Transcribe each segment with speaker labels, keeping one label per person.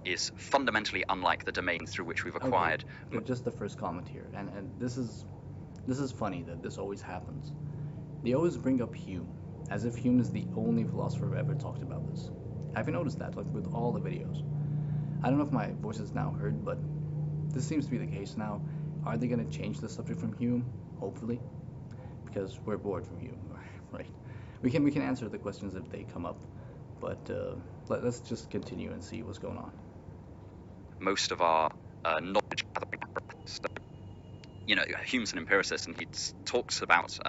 Speaker 1: is fundamentally unlike the domain through which we've acquired.
Speaker 2: Okay, just the first comment here, and this is funny that this always happens. They always bring up Hume, as if Hume is the only philosopher who ever talked about this. Have you noticed that, like with all the videos? I don't know if my voice is now heard, but this seems to be the case now. Are they going to change the subject from Hume? Hopefully, because we're bored from Hume, right? We can answer the questions if they come up, but let's just continue and see what's going on.
Speaker 1: Most of our knowledge gathering apparatus. So, Hume's an empiricist, and he talks about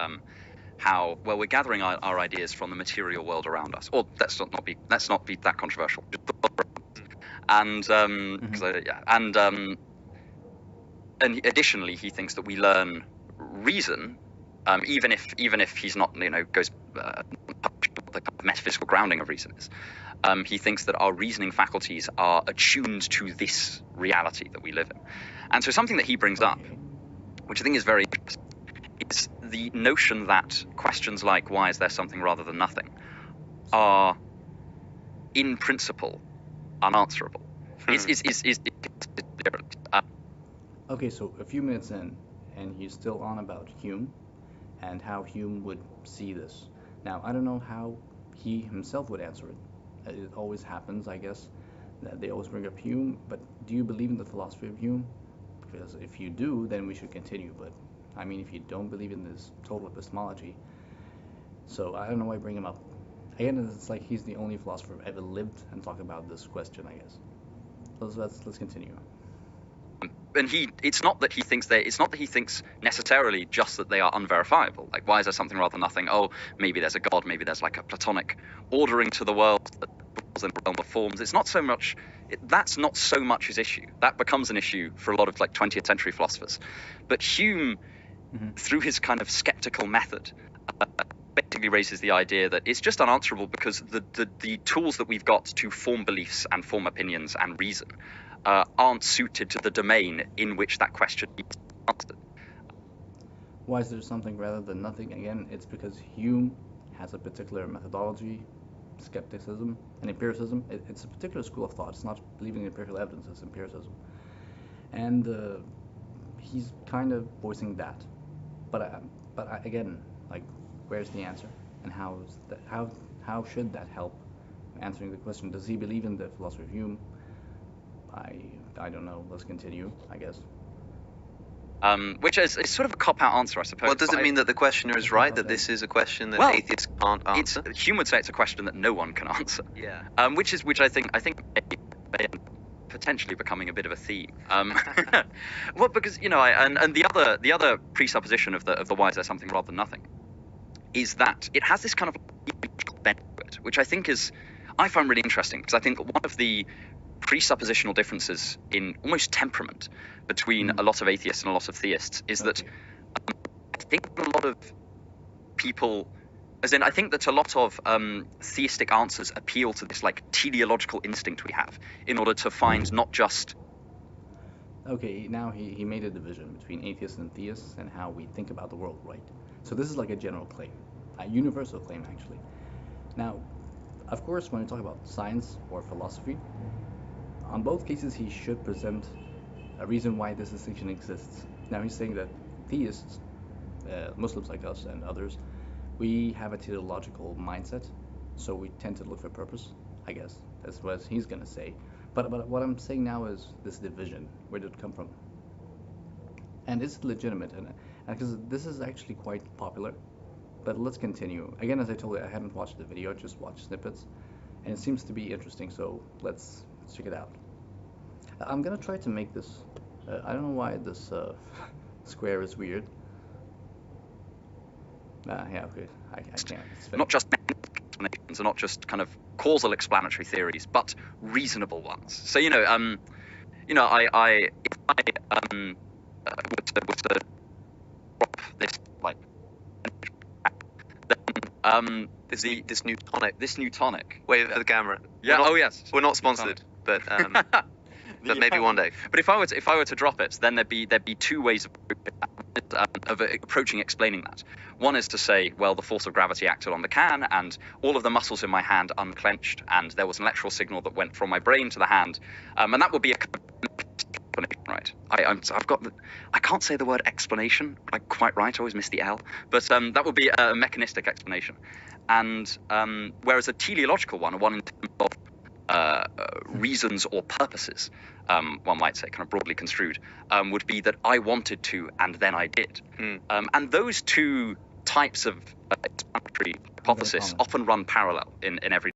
Speaker 1: how, well, we're gathering our ideas from the material world around us. Or let's not be that controversial. And and additionally, he thinks that we learn reason, even if he's not, goes the kind of metaphysical grounding of reason is. He thinks that our reasoning faculties are attuned to this reality that we live in. And so something that he brings up, which I think is very interesting, is the notion that questions like why is there something rather than nothing are, in principle, unanswerable.
Speaker 2: Okay, so a few minutes in, and he's still on about Hume and how Hume would see this. Now, I don't know how he himself would answer it. It always happens, I guess, that they always bring up Hume, but do you believe in the philosophy of Hume? Because if you do, then we should continue, but I mean, if you don't believe in this total epistemology, so I don't know why I bring him up. Again, it's like he's the only philosopher who ever lived and talk about this question, I guess. So let's continue.
Speaker 1: And it's not that he thinks necessarily just that they are unverifiable. Like, why is there something rather than nothing? Oh, maybe there's a God, maybe there's like a Platonic ordering to the world that falls in the realm of forms. It's not so much, that's not so much his issue. That becomes an issue for a lot of like 20th century philosophers. But Hume, through his kind of skeptical method, basically raises the idea that it's just unanswerable because the tools that we've got to form beliefs and form opinions and reason aren't suited to the domain in which that question is answered.
Speaker 2: Why is there something rather than nothing? Again, it's because Hume has a particular methodology, skepticism, and empiricism. It's a particular school of thought. It's not believing in empirical evidence, it's empiricism. And he's kind of voicing that. But again, like, where's the answer? And how should that help answering the question? Does he believe in the philosophy of Hume? I don't know. Let's continue, I guess.
Speaker 1: Which is sort of a cop-out answer, I suppose.
Speaker 3: Well, does it mean that the questioner is right, that this is a question that atheists can't answer?
Speaker 1: Hume would say it's a question that no one can answer.
Speaker 3: Yeah.
Speaker 1: Which I think may potentially becoming a bit of a theme. Well, because and the other presupposition of the why is there something rather than nothing is that it has this kind of bent to it, which I find really interesting, because I think one of the presuppositional differences in almost temperament between a lot of atheists and a lot of theists is that I think a lot of people, I think that a lot of theistic answers appeal to this like teleological instinct we have in order to find not just...
Speaker 2: Okay, now he made a division between atheists and theists and how we think about the world, right? So this is like a general claim, a universal claim, actually. Now, of course, when we talk about science or philosophy, on both cases he should present a reason why this distinction exists. Now he's saying that theists, Muslims like us and others, we have a teleological mindset, so we tend to look for purpose, I guess. That's what he's going to say. But what I'm saying now is this division, where did it come from? And is it legitimate? And because this is actually quite popular. But let's continue. Again, as I told you, I haven't watched the video, just watched snippets. And it seems to be interesting, so let's check it out. I'm going to try to make this... I don't know why this square is weird. Yeah, okay. I can't.
Speaker 1: Not just explanations, and not just kind of causal explanatory theories, but reasonable ones. So if I were to drop this like, then
Speaker 3: this new tonic.
Speaker 1: This new tonic.
Speaker 3: Wave for the camera.
Speaker 1: Yeah. Yes.
Speaker 3: We're not sponsored, but maybe one day.
Speaker 1: But if I were to drop it, then there'd be two ways of of approaching explaining that. One is to say, well, the force of gravity acted on the can, and all of the muscles in my hand unclenched, and there was an electrical signal that went from my brain to the hand, and that would be a explanation, right? I can't say the word explanation like quite right. I always miss the L, but that would be a mechanistic explanation, and whereas a teleological one, in terms of reasons or purposes, one might say, kind of broadly construed, would be that I wanted to and then I did. And those two types of explanatory hypothesis often run parallel in every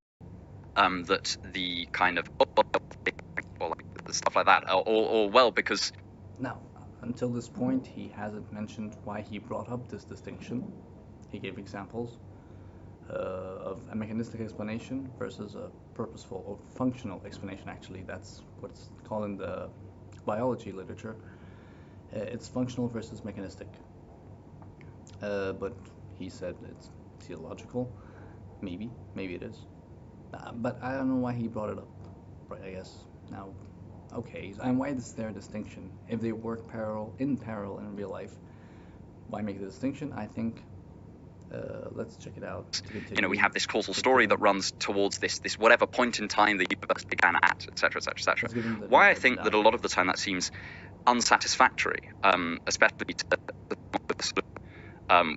Speaker 1: that the kind of or like stuff like that, or well, because
Speaker 2: now until this point he hasn't mentioned why he brought up this distinction. He gave examples of a mechanistic explanation versus a purposeful or functional explanation. Actually, that's what's called in the biology literature. It's functional versus mechanistic. But he said it's theological. Maybe it is. But I don't know why he brought it up. Right, I guess. Now, okay, and why is there a distinction? If they work in parallel in real life, why make the distinction? I think let's check it out.
Speaker 1: You know, we have this causal story that runs towards this whatever point in time the universe began at, etc., etc., etc. Why I think that a lot of the time that seems unsatisfactory, especially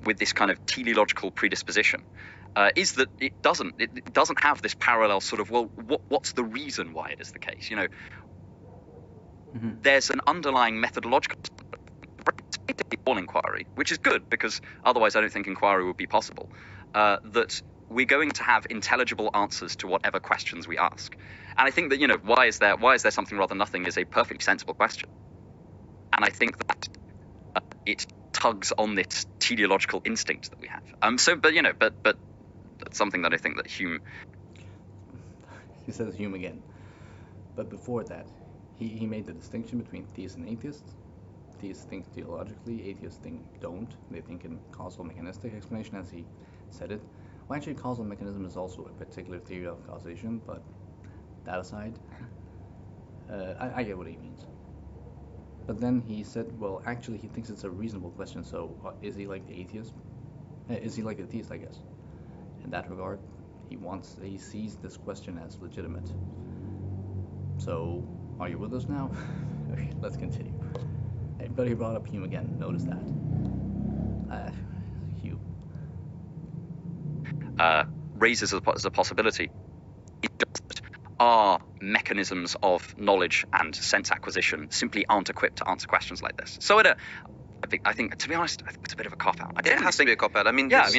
Speaker 1: with this kind of teleological predisposition, is that it doesn't have this parallel sort of, well, what's the reason why it is the case? You know, there's an underlying methodological all inquiry, which is good because otherwise I don't think inquiry would be possible, that we're going to have intelligible answers to whatever questions we ask. And I think that, you know, why is there something rather than nothing is a perfectly sensible question. And I think that it tugs on this teleological instinct that we have. But that's something that I think that Hume...
Speaker 2: He says Hume again. But before that, he made the distinction between theists and atheists. Theists think theologically, atheists don't. They think in causal mechanistic explanation, as he said it. Well, actually, causal mechanism is also a particular theory of causation, but that aside, I get what he means. But then he said, well, actually, he thinks it's a reasonable question, so is he like the atheist? Is he like the theist, I guess? In that regard, he sees this question as legitimate. So, are you with us now? Okay, let's continue. But he brought up Hume again. Notice that. Hume.
Speaker 1: Raises as a possibility that our mechanisms of knowledge and sense acquisition simply aren't equipped to answer questions like this. So I think, to be honest, I think it's a bit of a cop-out.
Speaker 3: It has to be a cop-out. I mean,
Speaker 1: yeah,
Speaker 3: it's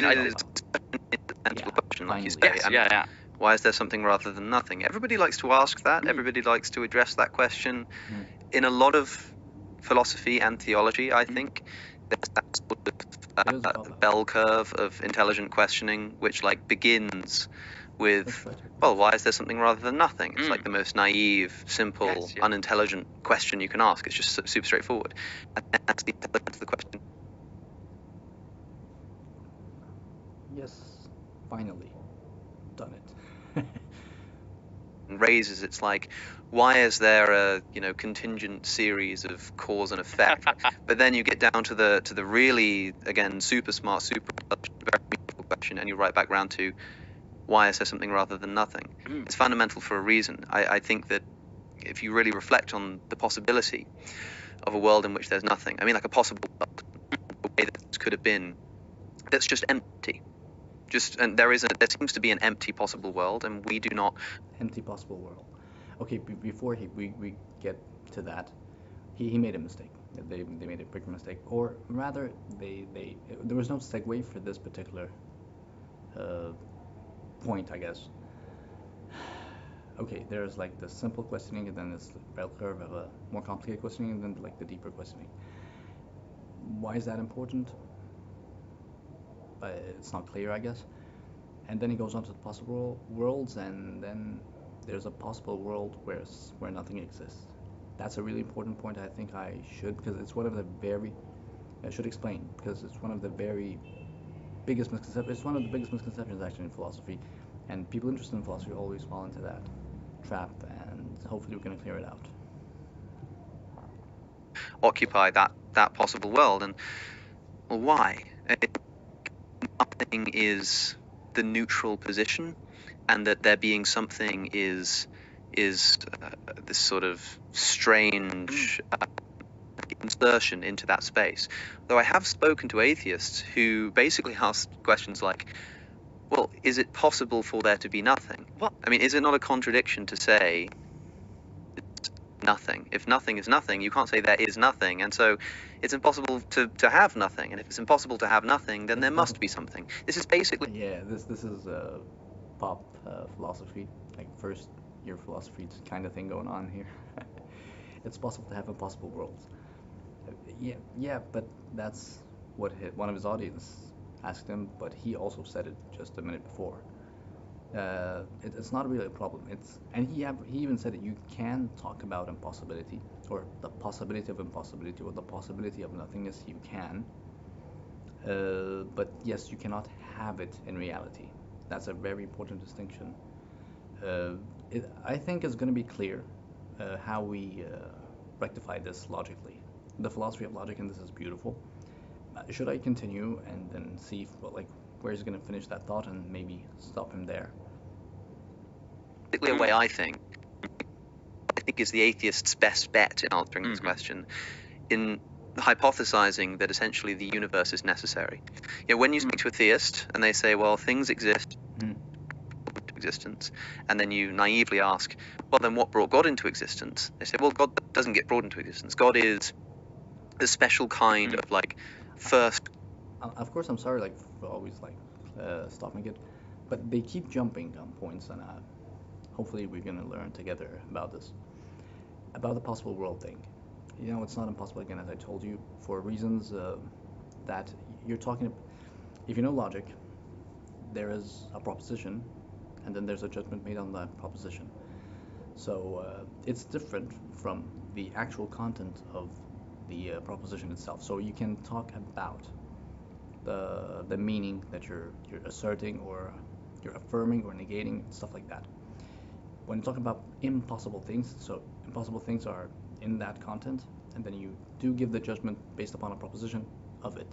Speaker 3: a question, like you say.
Speaker 1: Yeah.
Speaker 3: Why is there something rather than nothing? Everybody likes to ask that. Everybody likes to address that question. In a lot of philosophy and theology, I think there's that sort of bell curve of intelligent questioning, which like begins with, well, why is there something rather than nothing? It's like the most naive, simple, unintelligent question you can ask. It's just super straightforward. And that's the intelligence of the question.
Speaker 2: Yes, finally, done it.
Speaker 3: Raises, it's like, why is there a contingent series of cause and effect? But then you get down to the really, again, super smart, super very meaningful question, and you right back round to, why is there something rather than nothing? It's fundamental for a reason. I think that if you really reflect on the possibility of a world in which there's nothing, I mean, like a possible world, a way that this could have been, that's just empty. And there seems to be an empty possible world, and we do not.
Speaker 2: Empty possible world. Okay, before we get to that, he made a mistake. They made a big mistake, or rather, there was no segue for this particular point, I guess. Okay, there's like the simple questioning, and then this bell curve of a more complicated questioning, and then like the deeper questioning. Why is that important? It's not clear, I guess. And then he goes on to the possible worlds, and then there's a possible world where nothing exists. That's a really important point. I think I should, because it's one of the I should explain, because it's one of the very biggest misconceptions. It's one of the biggest misconceptions actually in philosophy, and people interested in philosophy always fall into that trap, and hopefully we're going to clear it out.
Speaker 3: Occupy that possible world, and Well, why? Nothing is the neutral position, and that there being something is this sort of strange insertion into that space. Though I have spoken to atheists who basically ask questions like, well, is it possible for there to be nothing?
Speaker 1: What?
Speaker 3: I mean, is it not a contradiction to say it's nothing? If nothing is nothing, you can't say there is nothing, and so it's impossible to have nothing. And if it's impossible to have nothing, then there must be something. This is basically...
Speaker 2: Yeah, this is pop philosophy, like first year philosophy kind of thing going on here. It's possible to have impossible worlds. Yeah, but that's what one of his audience asked him, but he also said it just a minute before. It's not really a problem. And he even said that you can talk about impossibility, or the possibility of impossibility, or the possibility of nothingness. You can, but yes, you cannot have it in reality. That's a very important distinction. I think it's going to be clear how we rectify this logically. The philosophy of logic in this is beautiful. Should I continue and then see where he's going to finish that thought and maybe stop him there?
Speaker 3: a way I think is the atheist's best bet in answering this question, in hypothesizing that essentially the universe is necessary. When you speak to a theist and they say, well, things exist into existence, and then you naively ask, well, then what brought God into existence? They say, well, God doesn't get brought into existence. God is a special kind of first.
Speaker 2: Of course, I'm sorry for always stopping it, but they keep jumping on points, and hopefully we're going to learn together about this, about the possible world thing. It's not impossible, again, as I told you, for reasons that you're talking. If you know logic, there is a proposition, and then there's a judgment made on that proposition. So it's different from the actual content of the proposition itself. So you can talk about the meaning that you're asserting, or you're affirming or negating, stuff like that. When you talk about impossible things, so impossible things are in that content, and then you do give the judgment based upon a proposition of it.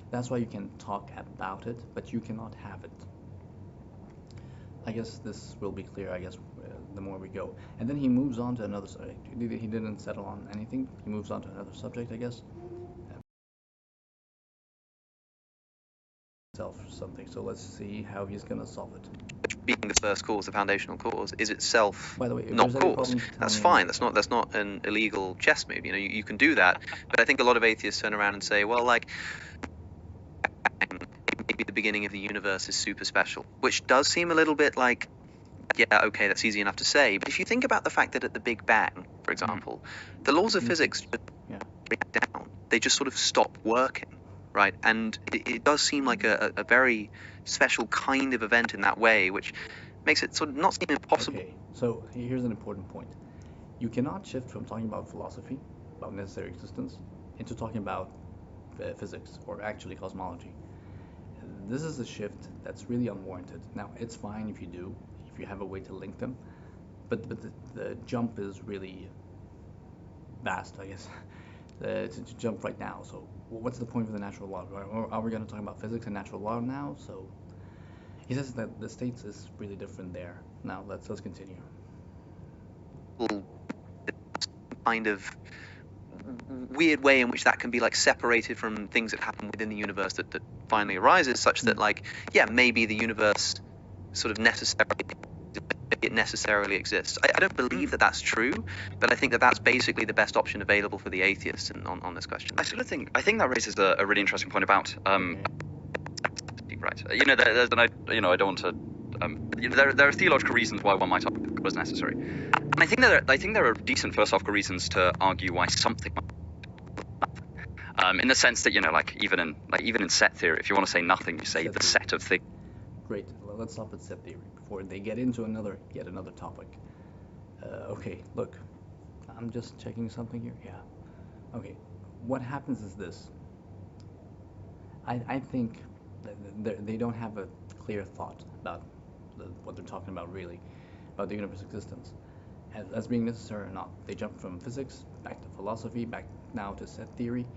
Speaker 2: That's why you can talk about it, but you cannot have it. I guess this will be clear, the more we go. And then he moves on to another subject. He didn't settle on anything. He moves on to another subject, I guess. Something. So let's see how he's going to solve it.
Speaker 3: Being the first cause, the foundational cause, is itself
Speaker 2: By the way,
Speaker 3: not cause. That's fine. That's not an illegal chess move. You can do that. But I think a lot of atheists turn around and say, well, maybe the beginning of the universe is super special, which does seem a little bit yeah, okay, that's easy enough to say. But if you think about the fact that at the Big Bang, for example, the laws of physics break down. They just sort of stop working, right? And it does seem like a very special kind of event in that way, which makes it sort of not seem impossible.
Speaker 2: Okay, so here's an important point. You cannot shift from talking about philosophy, about necessary existence, into talking about physics, or actually cosmology. This is a shift that's really unwarranted. Now, it's fine if you do, if you have a way to link them, but the jump is really vast, I guess, to jump right now. So what's the point of the natural law? Are we going to talk about physics and natural law now? So he says that the states is really different there. Now let's continue.
Speaker 3: Kind of weird way in which that can be separated from things that happen within the universe that finally arises, such that maybe the universe sort of necessarily exists. I don't believe that that's true, but I think that that's basically the best option available for the atheists on this question.
Speaker 1: I think that raises a really interesting point about right. There's an I don't want to. There are theological reasons why one might argue God was necessary, and I think there are decent philosophical reasons to argue why something. In the sense that even in set theory, if you want to say nothing, you say the set of things.
Speaker 2: Great. Let's stop at set theory before they get into yet another topic. Okay, look, I'm just checking something here. Yeah. Okay. What happens is this. I think that they don't have a clear thought about what they're talking about, really, about the universe's existence as being necessary or not. They jump from physics back to philosophy, back now to set theory,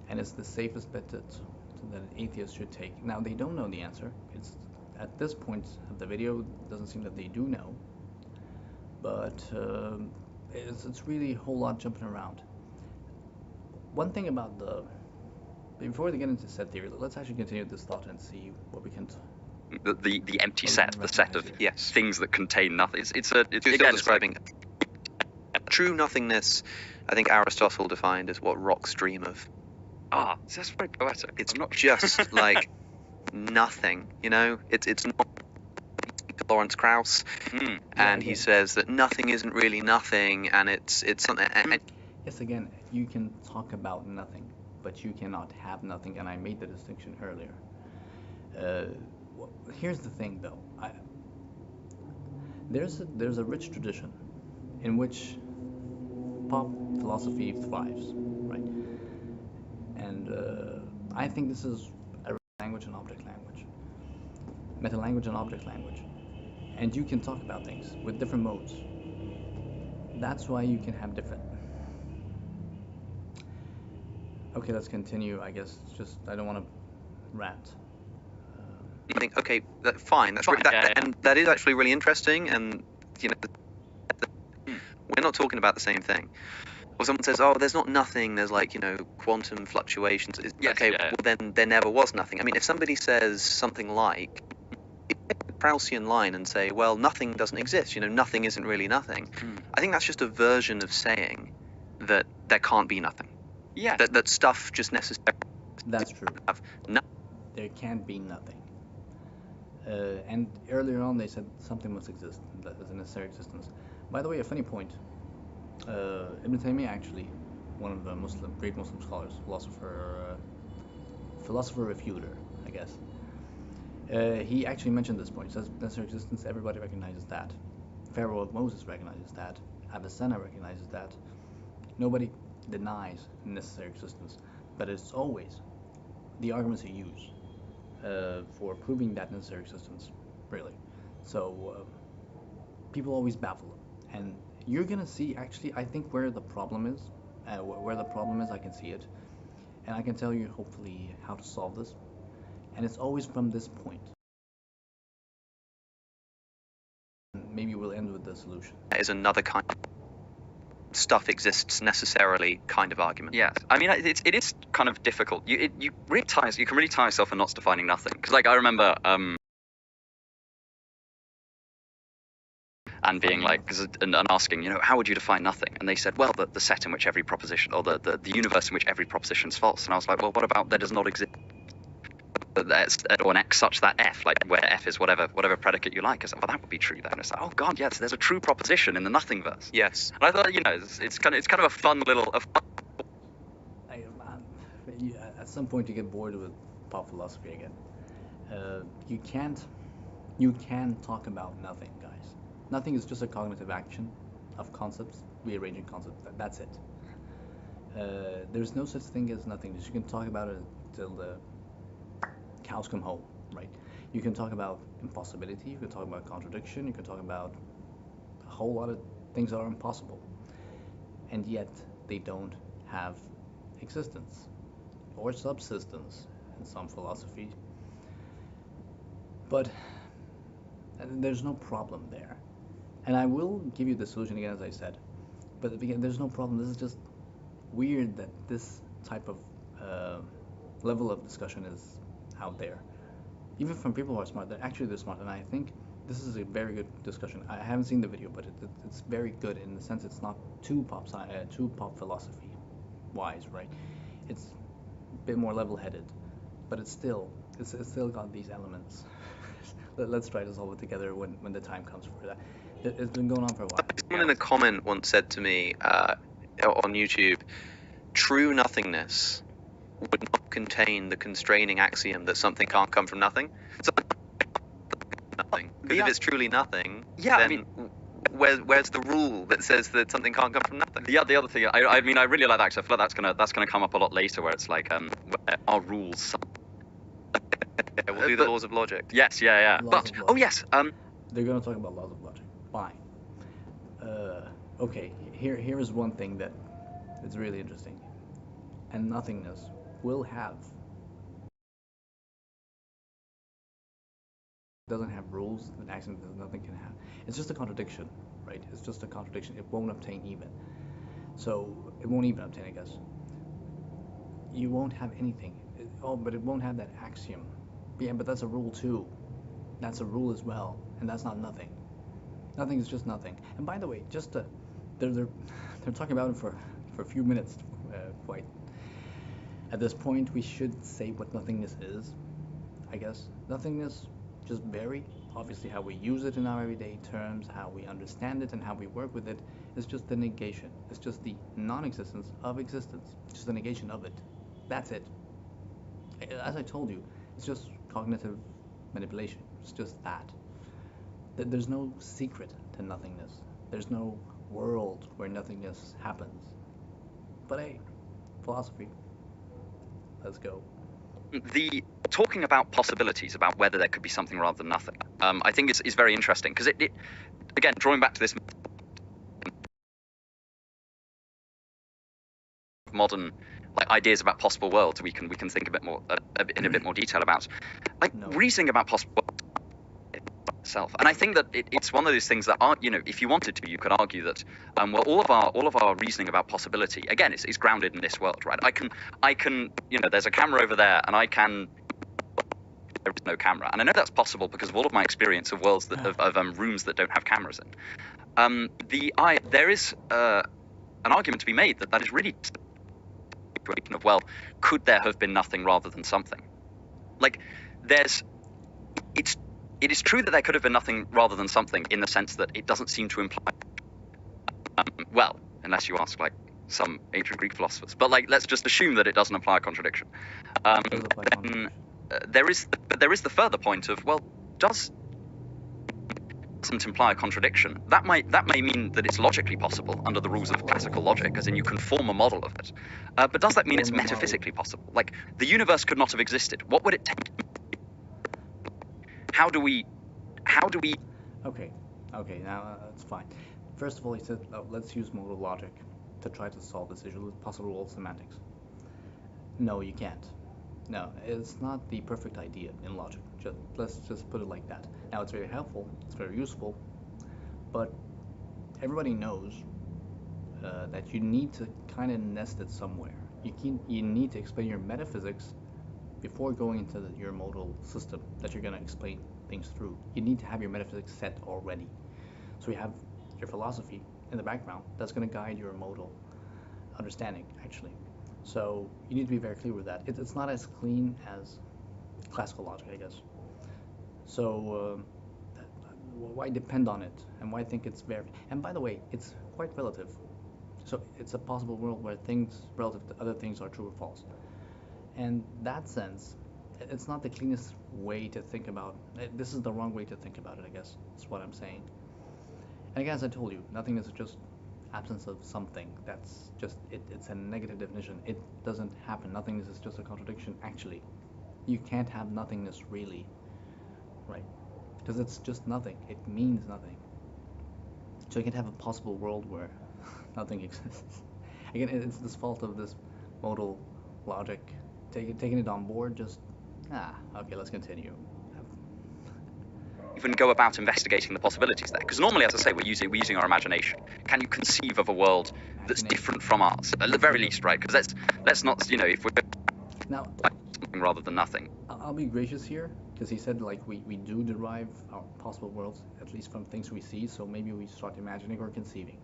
Speaker 2: and it's the safest bet that an atheist should take. Now, they don't know the answer. It's at this point of the video, it doesn't seem that they do know, but it's really a whole lot jumping around. One thing about before we get into set theory, let's actually continue this thought and see what we can.
Speaker 1: The empty set, the set of
Speaker 3: Yes.
Speaker 1: things that contain nothing. It's
Speaker 3: You're
Speaker 1: again,
Speaker 3: still describing true nothingness. I think Aristotle defined as what rocks dream of.
Speaker 1: That's very poetic.
Speaker 3: It's
Speaker 1: I'm not
Speaker 3: just like nothing, you know. It's not Lawrence Krauss, and he says that nothing isn't really nothing, and it's something.
Speaker 2: Yes, again, you can talk about nothing, but you cannot have nothing, and I made the distinction earlier. Here's the thing, though. There's a rich tradition in which pop philosophy thrives, right? And I think this is a language and object language, meta language and object language, and you can talk about things with different modes. That's why you can have different. Okay, let's continue. I guess I don't want to rant.
Speaker 3: I think, okay, fine. That's right. And that is actually really interesting. And you know, we're not talking about the same thing. Or someone says, "Oh, there's not nothing. There's like quantum fluctuations." Well, then there never was nothing. I mean, if somebody says something like a Kraussian line and say, "Well, nothing doesn't exist. Nothing isn't really nothing." I think that's just a version of saying that there can't be nothing.
Speaker 1: Yeah.
Speaker 3: That stuff just necessarily.
Speaker 2: That's true. There can't be nothing. And earlier on they said something must exist, that is a necessary existence. By the way, a funny point, Ibn Taymiyyah, actually, one of the great Muslim scholars, philosopher refuter, I guess, he actually mentioned this point. He says necessary existence, everybody recognizes that. Pharaoh of Moses recognizes that. Avicenna recognizes that. Nobody denies necessary existence, but it's always the arguments you use for proving that necessary existence, really. So people always baffle them, and you're gonna see. Actually, I think where the problem is, I can see it, and I can tell you hopefully how to solve this. And it's always from this point. Maybe we'll end with the solution.
Speaker 3: That is another kind of stuff exists necessarily kind of argument.
Speaker 1: Yes, I mean it is kind of difficult. You can really tie yourself in knots defining nothing. Because like I remember and being like and asking, how would you define nothing? And they said, well, the set in which every proposition, or the universe in which every proposition is false. And I was like, well, what about there does not exist or an X such that F, like where F is whatever predicate you like? I said, well, that would be true then. It's like, oh God, yes, there's a true proposition in the nothingness.
Speaker 3: Yes.
Speaker 1: And I thought, it's kind of a fun little.
Speaker 2: At some point, you get bored with pop philosophy again. You can talk about nothing, guys. Nothing is just a cognitive action of concepts, rearranging concepts. That's it. There's no such thing as nothingness. You can talk about it till the cows come home, right? You can talk about impossibility, you can talk about contradiction, you can talk about a whole lot of things that are impossible, and yet they don't have existence or subsistence in some philosophies. But there's no problem there, and I will give you the solution again, as I said, but again, there's no problem. This is just weird that this type of level of discussion is out there, even from people who are smart. They're smart, and I think this is a very good discussion. I haven't seen the video, but it's very good in the sense it's not too pop philosophy wise, right? It's a bit more level-headed, but it's still got these elements. Let's try to solve it together when the time comes for that. It's been going on for a while.
Speaker 3: Someone in a comment once said to me on YouTube, true nothingness would not contain the constraining axiom that something can't come from nothing. So, nothing. Because if it's truly nothing, then where's the rule that says that something can't come from nothing?
Speaker 1: The other thing, I mean, I really like that, because I feel like that's gonna come up a lot later, where it's like, our rules.
Speaker 3: We'll do the laws of logic.
Speaker 1: Yes, yeah. But yes,
Speaker 2: they're gonna talk about laws of logic. Fine. Okay. Here is one thing that is really interesting. And nothingness will have doesn't have rules, an accident that nothing can have. It's just a contradiction, right? It's just a contradiction. It won't obtain even. So it won't even obtain, I guess. You won't have anything. Oh, but it won't have that axiom. Yeah, but that's a rule too. That's a rule as well, and that's not nothing. Nothing is just nothing. And by the way, just they're talking about it for a few minutes, quite. At this point, we should say what nothingness is. I guess nothingness just vary. Obviously, how we use it in our everyday terms, how we understand it, and how we work with it is just the negation. It's just the non-existence of existence. Just the negation of it. That's it. As I told you, it's just cognitive manipulation. It's just that. There's no secret to nothingness. There's no world where nothingness happens. But hey, philosophy. Let's go.
Speaker 1: The talking about possibilities, about whether there could be something rather than nothing, I think is very interesting, because it again, drawing back to this modern ideas about possible worlds, we can think a bit more in a bit more detail about, reasoning about possible worlds itself. And I think that it's one of those things that if you wanted to, you could argue that well, all of our reasoning about possibility, again, is grounded in this world, right? I can there's a camera over there, and there is no camera, and I know that's possible because of all of my experience of worlds that of rooms that don't have cameras in. There is an argument to be made that is really of, well, could there have been nothing rather than something? It is true that there could have been nothing rather than something, in the sense that it doesn't seem to imply, well, unless you ask some ancient Greek philosophers, but let's just assume that it doesn't apply a contradiction. There is the further point of, well, doesn't imply a contradiction. That may mean that it's logically possible under the rules of classical logic, as in you can form a model of it. But does that mean it's metaphysically possible? The universe could not have existed. What would it take? How do we?
Speaker 2: Okay, now that's fine. First of all, he said, let's use modal logic to try to solve this issue with possible world semantics. No, you can't. No, it's not the perfect idea in logic. Let's just put it like that. Now, it's very helpful, it's very useful, but everybody knows that you need to kind of nest it somewhere. You need to explain your metaphysics before going into your modal system that you're going to explain things through. You need to have your metaphysics set already. So you have your philosophy in the background that's going to guide your modal understanding, actually. So you need to be very clear with that. It's not as clean as classical logic, I guess. So why depend on it, and why think it's very? And by the way, it's quite relative. So it's a possible world where things relative to other things are true or false. And that sense, it's not the cleanest way to think about. This is the wrong way to think about it, I guess. That's what I'm saying. And again, as I told you, nothingness is just absence of something. That's just it's a negative definition. It doesn't happen. Nothingness is just a contradiction. Actually, you can't have nothingness really, right? Because it's just nothing. It means nothing. So you can have a possible world where nothing exists. Again, it's this fault of this modal logic. Taking it on board, just okay, let's continue.
Speaker 1: Even go about investigating the possibilities there, because normally, as I say, we're using our imagination. Can you conceive of a world that's different from ours, at the very least, right? Because let's not, if we're
Speaker 2: now
Speaker 1: something rather than nothing.
Speaker 2: I'll be gracious here, because he said we do derive our possible worlds at least from things we see, so maybe we start imagining or conceiving.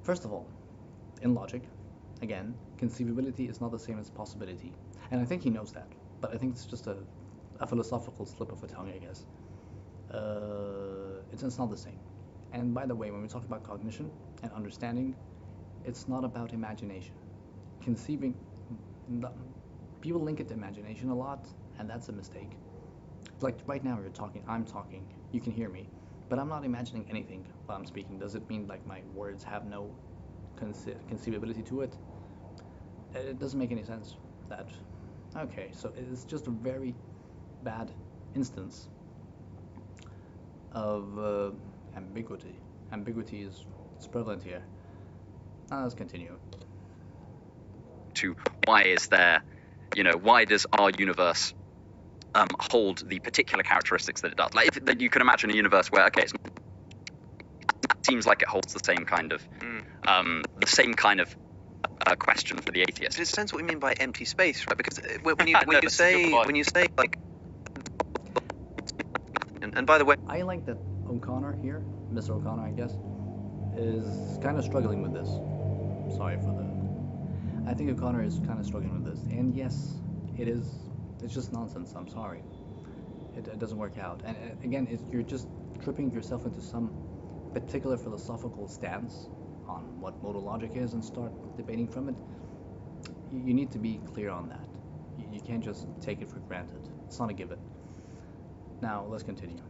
Speaker 2: First of all, in logic, again, conceivability is not the same as possibility, and I think he knows that, but I think it's just a philosophical slip of the tongue, I guess. It's not the same. And by the way, when we talk about cognition and understanding, it's not about imagination. Conceiving, people link it to imagination a lot, and that's a mistake. Like right now, I'm talking, you can hear me, but I'm not imagining anything while I'm speaking. Does it mean my words have no conceivability to it? It doesn't make any sense. Okay, so it's just a very bad instance of ambiguity. Ambiguity is prevalent here. Now let's continue.
Speaker 1: To why is there why does our universe hold the particular characteristics that it does? Like, if you can imagine a universe where, okay, it seems like it holds the same kind of question for the atheist.
Speaker 3: It depends what we mean by empty space, right? Because when
Speaker 1: No,
Speaker 3: you
Speaker 1: that's a good
Speaker 3: say
Speaker 1: point.
Speaker 3: when you say like, and by the way,
Speaker 2: I like that O'Connor here, Mr. O'Connor, I guess, is kind of struggling with this. Sorry for the. I think O'Connor is kind of struggling with this, and yes, it is. It's just nonsense. I'm sorry. It doesn't work out, and again, you're just tripping yourself into some particular philosophical stance on what modal logic is and start debating from it. You need to be clear on that. You can't just take it for granted. It's not a given. Now let's continue.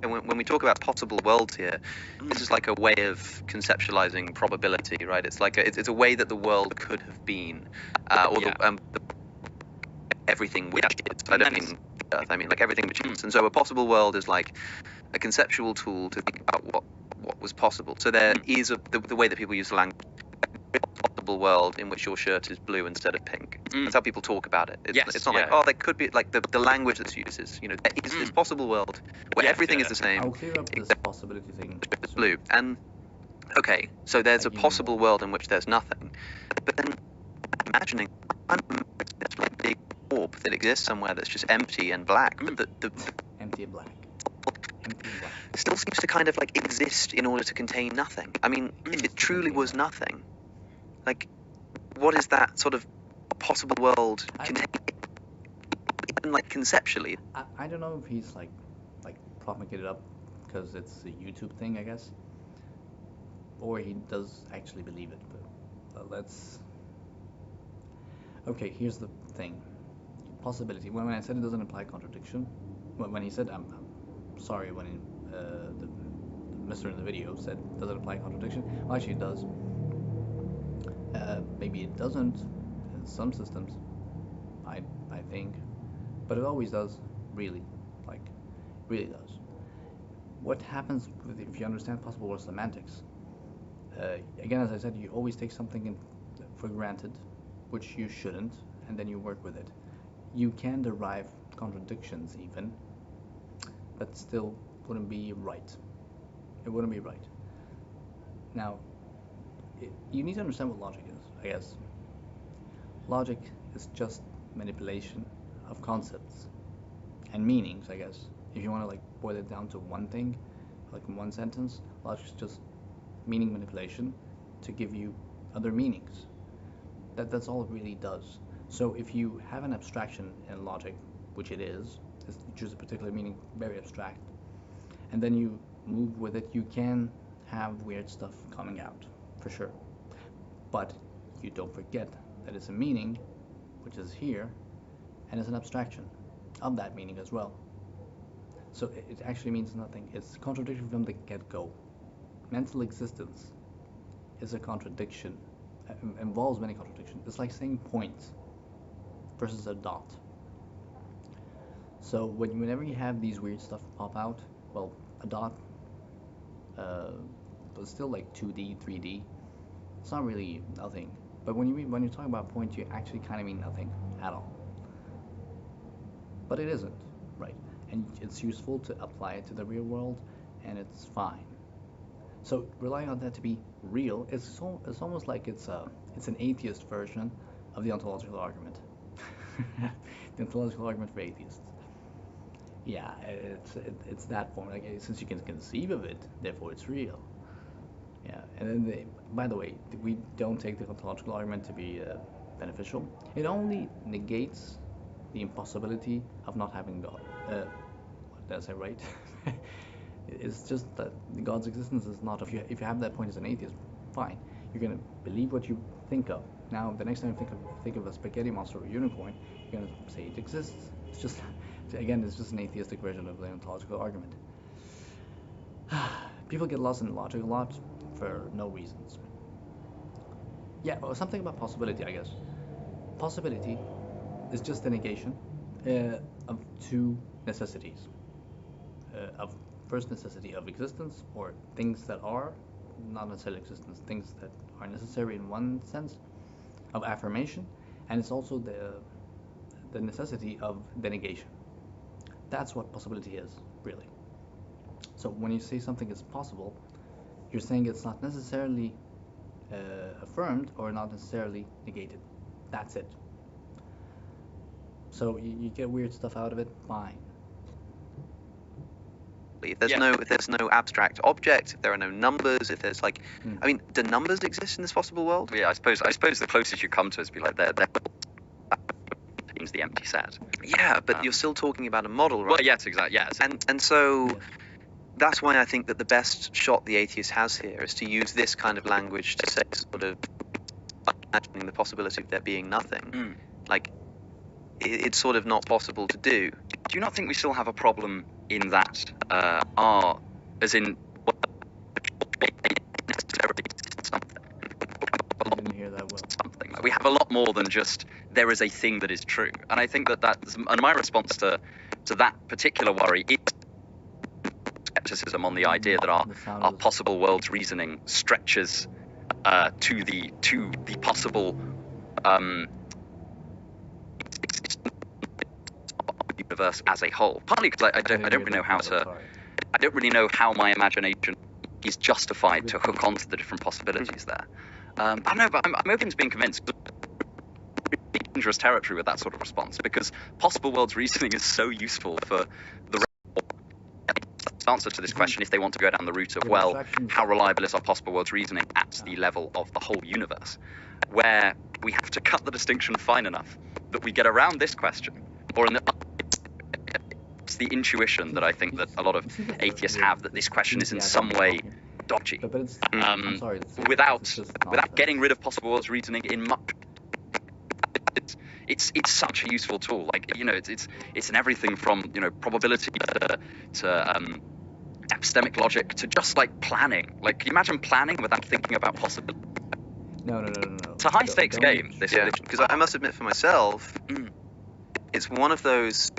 Speaker 3: and when we talk about possible worlds here, this is like a way of conceptualizing probability, right? It's like it's a way that the world could have been, or everything which is. I don't mean Earth. I mean like everything which is. And so a possible world is like a conceptual tool to think about what was possible. So there is the way that people use the language. Possible world in which your shirt is blue instead of pink. That's how people talk about it. It's not like, oh, there could be like the language that's used is, there is this possible world where everything is the same.
Speaker 2: I'll clear up this possibility thing.
Speaker 3: It's blue. And okay, so there's a possible world in which there's nothing. But then imagining there's like a big orb that exists somewhere that's just empty and black, but the
Speaker 2: Empty and black. Empty and black.
Speaker 3: still seems to kind of like exist in order to contain nothing. I mean, if it truly was nothing, like, what is that sort of possible world contain? Even like conceptually.
Speaker 2: I don't know if he's like propagated up because it's a YouTube thing, I guess, or he does actually believe it. But let's. Okay, here's the thing. Possibility. When I said it doesn't imply contradiction, when he said I'm sorry, when the Mr. in the video said doesn't imply contradiction, well, actually it does. Maybe it doesn't in some systems, I think, but it always does, really, like, really does. What happens if you understand possible world semantics? Again, as I said, you always take something for granted, which you shouldn't, and then you work with it. You can derive contradictions even, but still wouldn't be right. It wouldn't be right. Now, you need to understand what logic is, I guess. Logic is just manipulation of concepts and meanings, I guess. If you want to like boil it down to one thing, like in one sentence, logic is just meaning manipulation to give you other meanings. That's all it really does. So if you have an abstraction in logic, which it is, you choose a particular meaning, very abstract, and then you move with it, you can have weird stuff coming out, for sure. But you don't forget that it's a meaning, which is here, and it's an abstraction of that meaning as well. So it actually means nothing. It's contradictory from the get-go. Mental existence is a contradiction. It involves many contradictions. It's like saying point versus a dot. So whenever you have these weird stuff pop out, well, a dot, but still like 2D, 3D. It's not really nothing. But when you talk about point, you actually kind of mean nothing at all. But it isn't, right? And it's useful to apply it to the real world, and it's fine. So relying on that to be real, it's almost like it's an atheist version of the ontological argument. The ontological argument for atheists. Yeah, it's that form. Like, since you can conceive of it, therefore it's real. Yeah, and then by the way, we don't take the ontological argument to be beneficial. It only negates the impossibility of not having God. What did I say, right? It's just that God's existence is not. If you have that point as an atheist, fine. You're gonna believe what you think of. Now, the next time you think of a spaghetti monster or a unicorn, you're gonna say it exists. It's just, again, it's just an atheistic version of the ontological argument. People get lost in logic a lot for no reasons. Yeah, well, something about possibility, I guess. Possibility is just a negation of two necessities. Of first necessity of existence, or things that are not necessarily existence, things that are necessary in one sense, of affirmation, And it's also the necessity of the negation. That's what possibility is, really. So when you say something is possible, you're saying it's not necessarily affirmed or not necessarily negated. That's it. So you get weird stuff out of it, fine.
Speaker 3: If there's no abstract object, if there are no numbers, if there's like, I mean, do numbers exist in this possible world?
Speaker 1: Yeah, I suppose the closest you come to is be like they're means the empty set.
Speaker 3: Yeah, but you're still talking about a model, right?
Speaker 1: Well, yes, exactly. Yes.
Speaker 3: And so
Speaker 2: Yes.
Speaker 3: that's why I think that the best shot the atheist has here is to use this kind of language to say sort of imagining the possibility of there being nothing. Like, it's sort of not possible to do.
Speaker 1: Do you not think we still have a problem in that as in necessarily something?
Speaker 2: I didn't hear that well.
Speaker 1: Something. Like, we have a lot more than just there is a thing that is true, and I think that's and my response to that particular worry is skepticism on the idea that our possible world's reasoning stretches to the possible universe as a whole. Partly because I don't really know how my imagination is justified to hook onto the different possibilities there. I don't know, but I'm open to being convinced. Really dangerous territory with that sort of response, because possible world's reasoning is so useful for the answer to this question if they want to go down the route of, well, how reliable is our possible world's reasoning at the level of the whole universe, where we have to cut the distinction fine enough that we get around this question, or in the it's the intuition that I think that a lot of atheists have, that this question is in some way dodgy,
Speaker 2: But it's, I'm sorry, it's
Speaker 1: without
Speaker 2: just
Speaker 1: getting rid of possible world's reasoning in much. It's such a useful tool. Like, you know, it's in everything from, you know, probability to epistemic logic to just like planning. Like, can you imagine planning without thinking about possibility?
Speaker 2: No.
Speaker 1: It's a high stakes game. This
Speaker 3: Yeah,
Speaker 1: edition.
Speaker 3: because I must admit for myself, it's one of those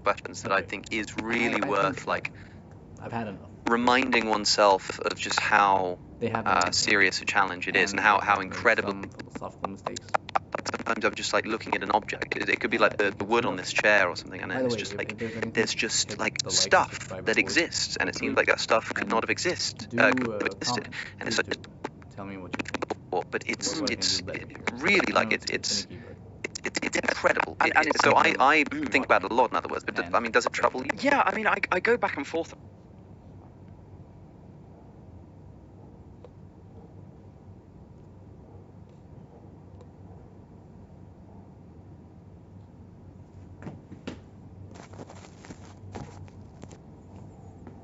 Speaker 3: questions that I think is really
Speaker 2: I
Speaker 3: worth
Speaker 2: think
Speaker 3: like
Speaker 2: I've had enough.
Speaker 3: reminding oneself of just how
Speaker 2: They have
Speaker 3: serious a challenge it is, and how incredible.
Speaker 2: Some philosophical mistakes.
Speaker 3: Sometimes I'm just like looking at an object. It could be like the wood on this chair or something, and
Speaker 2: By the
Speaker 3: it's
Speaker 2: way,
Speaker 3: just
Speaker 2: if
Speaker 3: like
Speaker 2: there's anything,
Speaker 3: there's just
Speaker 2: hit
Speaker 3: like
Speaker 2: the like and
Speaker 3: stuff
Speaker 2: subscribe
Speaker 3: that
Speaker 2: button.
Speaker 3: exists, and it seems like that stuff could not have existed. Existed, and it's
Speaker 2: please do. Tell me what you think.
Speaker 3: but it's
Speaker 2: What can
Speaker 3: it's
Speaker 2: you do better?
Speaker 3: really
Speaker 2: I
Speaker 3: like
Speaker 2: know
Speaker 3: it's
Speaker 2: finicky, but
Speaker 3: it's incredible.
Speaker 1: And it's
Speaker 3: So
Speaker 1: something
Speaker 3: I think about it a lot, in other words. But I mean, does it trouble you?
Speaker 1: Yeah, I mean, I go back and forth